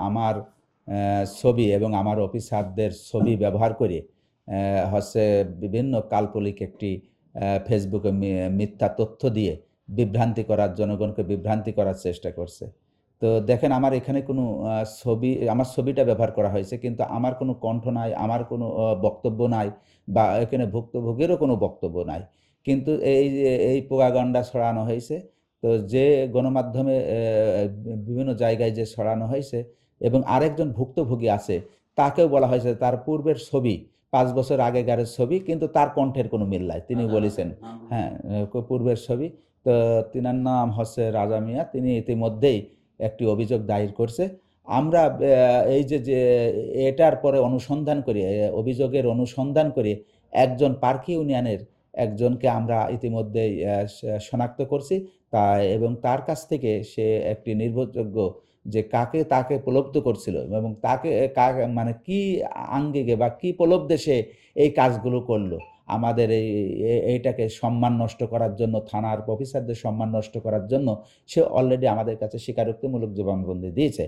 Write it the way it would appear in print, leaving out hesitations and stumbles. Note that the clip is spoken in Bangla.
আমার ছবি এবং আমার অফিসারদের ছবি ব্যবহার করে হচ্ছে বিভিন্ন কাল্পনিক একটি ফেসবুকে মিথ্যা তথ্য দিয়ে বিভ্রান্তি করার, জনগণকে বিভ্রান্তি করার চেষ্টা করছে। তো দেখেন, আমার এখানে কোনো আমার ছবিটা ব্যবহার করা হয়েছে, কিন্তু আমার কোনো কণ্ঠ নাই, আমার কোনো বক্তব্য নাই, বা এখানে ভুক্তভোগীরও কোনো বক্তব্য নাই। কিন্তু এই যে এই প্রোপাগান্ডা ছড়ানো হয়েছে, তো যে গণমাধ্যমে বিভিন্ন জায়গায় যে ছড়ানো হয়েছে, এবং আরেকজন ভুক্তভোগী আছে, তাকেও বলা হয়েছে তার পূর্বের ছবি 5 বছর আগেকারের ছবি, কিন্তু তার কণ্ঠের কোনো মিল নাই। তিনি বলেছেন, হ্যাঁ, পূর্বের ছবি। তো তিনার নাম হচ্ছে রাজা মিয়া, তিনি ইতিমধ্যেই একটি অভিযোগ দায়ের করছে। আমরা এই যে এটার পরে অনুসন্ধান করি, অভিযোগের অনুসন্ধান করে একজন পার্কি ইউনিয়নের একজনকে আমরা ইতিমধ্যেই শনাক্ত করছি, তা এবং তার কাছ থেকে সে একটি নির্ভরযোগ্য যে তাকে প্রলুব্ধ করছিল এবং তাকে মানে কি আঙ্গিকে বা কি প্রলোভে সে এই কাজগুলো করলো, আমাদের এইটাকে সম্মান নষ্ট করার জন্য, থানার অফিসারদের সম্মান নষ্ট করার জন্য সে অলরেডি আমাদের কাছে স্বীকারোক্তিমূলক জবানবন্দি দিয়েছে।